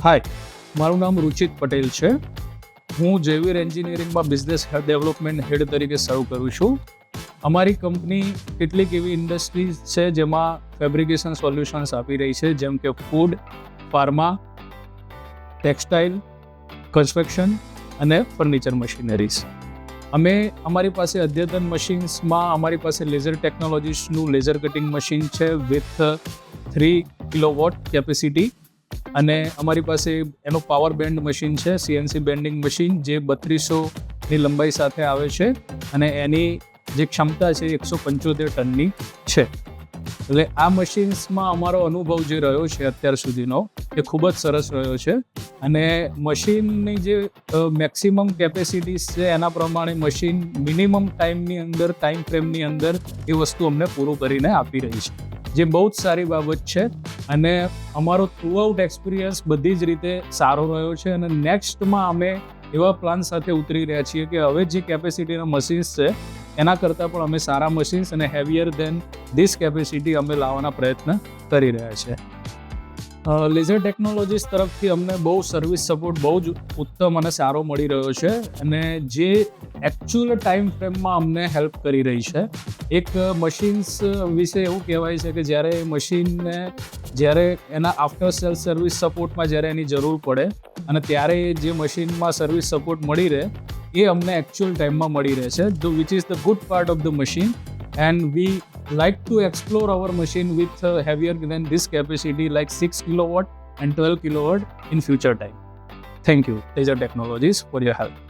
હાય, મારું નામ રુચિત પટેલ છે. હું ઝેવિયર એન્જિનિયરિંગમાં બિઝનેસ ડેવલપમેન્ટ હેડ તરીકે સર્વ કરું છું. અમારી કંપની કેટલીક એવી ઇન્ડસ્ટ્રીઝ છે જેમાં ફેબ્રિકેશન સોલ્યુશન્સ આપી રહી છે, જેમ કે ફૂડ, ફાર્મા, ટેક્સટાઇલ, કન્સ્ટ્રક્શન અને ફર્નિચર મશીનરીઝ. અમારી પાસે અદ્યતન મશીન્સમાં અમારી પાસે લેઝર ટેકનોલોજીસનું લેઝર કટિંગ મશીન છે વિથ 3 કિલોવોટ કેપેસિટી, અને અમારી પાસે એનો પાવર બેન્ડ મશીન છે, CNC બેન્ડિંગ મશીન, જે 3200ની લંબાઈ સાથે આવે છે અને એની જે ક્ષમતા છે 175 ટનની છે. એટલે આ મશીન્સમાં અમારો અનુભવ જે રહ્યો છે અત્યાર સુધીનો એ ખૂબ જ સરસ રહ્યો છે, અને મશીનની જે મેક્સિમમ કેપેસિટીઝ છે એના પ્રમાણે મશીન મિનિમમ ટાઈમ ફ્રેમની અંદર એ વસ્તુ અમને પૂરું કરીને આપી રહી છે, જે બહુ જ સારી બાબત છે. અને અમારો થ્રુઆઉટ એક્સપિરિયન્સ બધી જ રીતે સારો રહ્યો છે, અને નેક્સ્ટમાં અમે એવા પ્લાન સાથે ઉતરી રહ્યા છીએ કે હવે જે કેપેસિટીના મશીન્સ છે એના કરતાં પણ અમે સારા મશીન્સ અને હેવિયર દેન ધીસ કેપેસિટી અમે લાવવાના પ્રયત્ન કરી રહ્યા છે. લેઝર ટેકનોલોજીસ તરફથી અમને બહુ સર્વિસ સપોર્ટ બહુ જ ઉત્તમ અને સારો મળી રહ્યો છે, અને જે એકચ્યુઅલ ટાઈમ ફ્રેમમાં અમને હેલ્પ કરી રહી છે. એક મશીન્સ વિશે એવું કહેવાય છે કે જ્યારે એના આફ્ટર સેલ સર્વિસ સપોર્ટમાં જ્યારે એની જરૂર પડે અને ત્યારે જે મશીનમાં સર્વિસ સપોર્ટ મળી રહે એ અમને એકચ્યુઅલ ટાઈમમાં મળી રહે છે, which is the good part of the machine. And we like to explore our machine with heavier than this capacity, like 6 kilowatt and 12 kilowatt in future time. Thank you, Laser Technologies, for your help.